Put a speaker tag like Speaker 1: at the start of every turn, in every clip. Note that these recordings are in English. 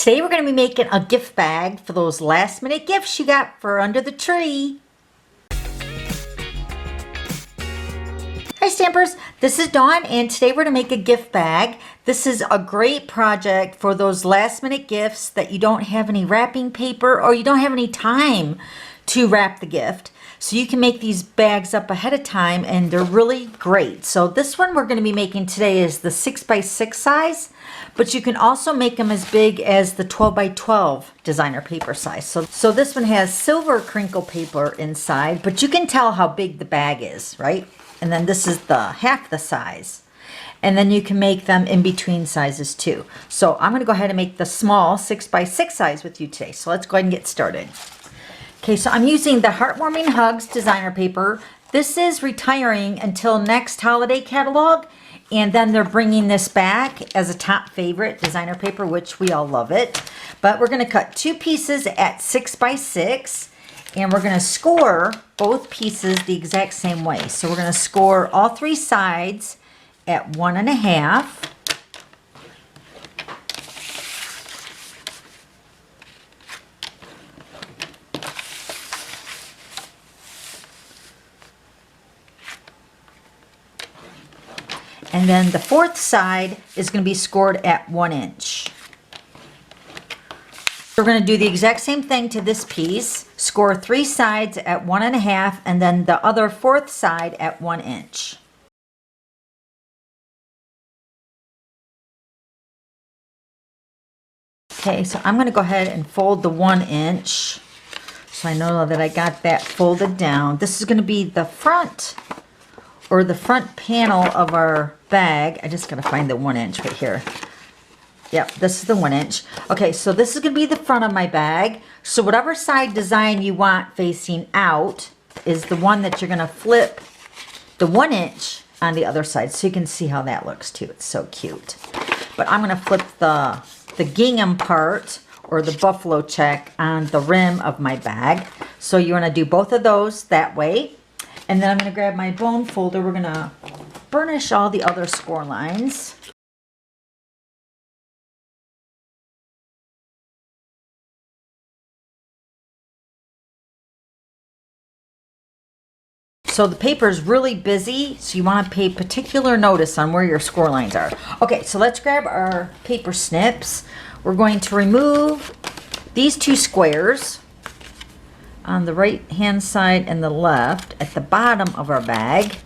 Speaker 1: Today we're going to be making a gift bag for those last minute gifts you got for under the tree. Hi Stampers, this is Dawn and today we're going to make a gift bag. This is a great project for those last minute gifts that you don't have any wrapping paper or you don't have any time to wrap the gift. So you can make these bags up ahead of time and they're really great. So this one we're going to be making today is the 6x6 size, but you can also make them as big as the 12x12 designer paper size. So this one has silver crinkle paper inside, but you can tell how big the bag is, right? And then this is the half the size. And then you can make them in between sizes too. So I'm going to go ahead and make the small 6x6 size with you today. So let's go ahead and get started. Okay, so I'm using the Heartwarming Hugs designer paper. This is retiring until next holiday catalog, and then they're bringing this back as a top favorite designer paper, which we all love it. But we're going to cut two pieces at 6x6, and we're going to score both pieces the exact same way. So we're going to score all three sides at 1.5. And then the fourth side is going to be scored at 1 inch. We're going to do the exact same thing to this piece. Score three sides at 1.5 and then the other fourth side at 1 inch. Okay, so I'm going to go ahead and fold the 1 inch. So I know that I got that folded down. This is going to be the front or the front panel of our bag. I just gotta find the 1 inch right here. Yep, this is the 1 inch. Okay, so this is gonna be the front of my bag. So whatever side design you want facing out is the one that you're gonna flip the 1 inch on the other side. So you can see how that looks too. It's so cute. But I'm gonna flip the gingham part or the buffalo check on the rim of my bag. So you wanna do both of those that way. And then I'm going to grab my bone folder. We're going to burnish all the other score lines. So the paper is really busy, so you want to pay particular notice on where your score lines are. Okay, so let's grab our paper snips. We're going to remove these two squares on the right hand side and the left at the bottom of our bag.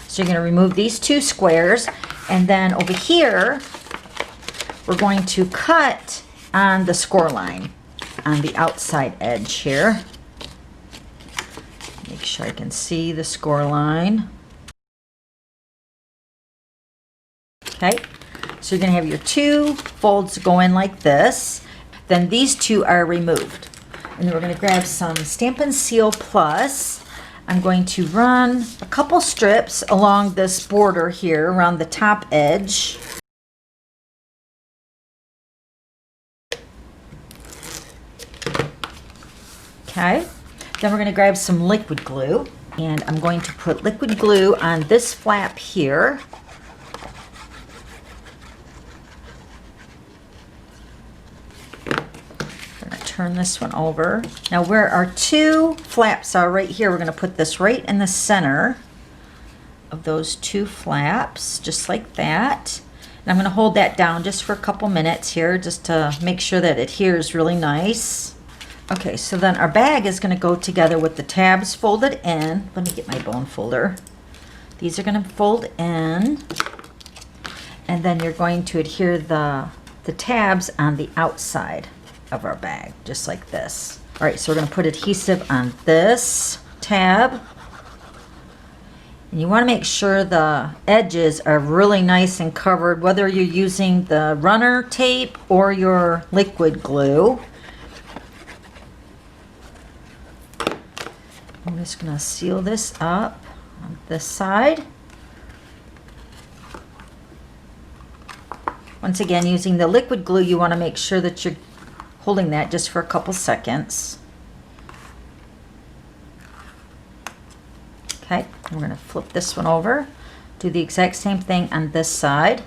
Speaker 1: So you're going to remove these two squares, and then over here we're going to cut on the score line on the outside edge here. Make sure I can see the score line. Okay. So you're going to have your two folds go in like this. Then these two are removed. And then we're going to grab some Stampin' Seal Plus. I'm going to run a couple strips along this border here around the top edge. Okay. Then we're going to grab some liquid glue. And I'm going to put liquid glue on this flap here. Turn this one over. Now where our two flaps are right here, we're going to put this right in the center of those two flaps, just like that. And I'm going to hold that down just for a couple minutes here, just to make sure that it adheres really nice. Okay, so then our bag is going to go together with the tabs folded in. Let me get my bone folder. These are going to fold in. And then you're going to adhere the tabs on the outside of our bag, just like this. All right, so we're going to put adhesive on this tab. And you want to make sure the edges are really nice and covered, whether you're using the runner tape or your liquid glue. I'm just going to seal this up on this side. Once again, using the liquid glue, you want to make sure that you're holding that just for a couple seconds. Okay, we're going to flip this one over. Do the exact same thing on this side.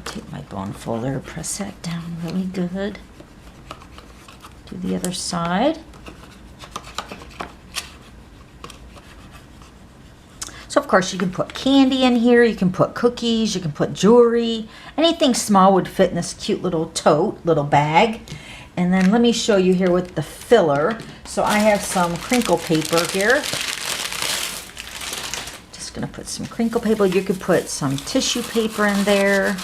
Speaker 1: Take my bone folder, press that down really good. Do the other side. So of course you can put candy in here, you can put cookies, you can put jewelry. Anything small would fit in this cute little tote, little bag. And then let me show you here with the filler. So I have some crinkle paper here. Just gonna put some crinkle paper. You could put some tissue paper in there.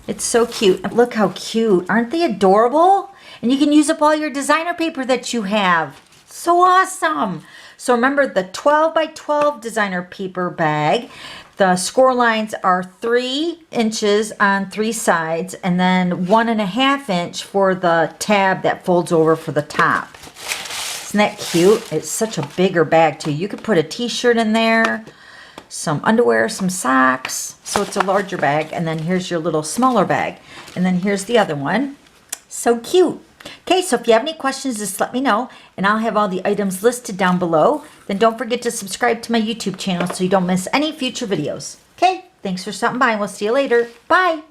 Speaker 1: It's so cute. Look how cute. Aren't they adorable? And you can use up all your designer paper that you have. So awesome. So remember the 12 by 12 designer paper bag. The score lines are 3 inches on 3 sides and then 1.5 inch for the tab that folds over for the top. Isn't that cute? It's such a bigger bag too. You could put a t-shirt in there, some underwear, some socks. So it's a larger bag. And then here's your little smaller bag. And then here's the other one. So cute. Okay, so if you have any questions, just let me know, and I'll have all the items listed down below. Then don't forget to subscribe to my YouTube channel so you don't miss any future videos. Okay, thanks for stopping by, and we'll see you later. Bye.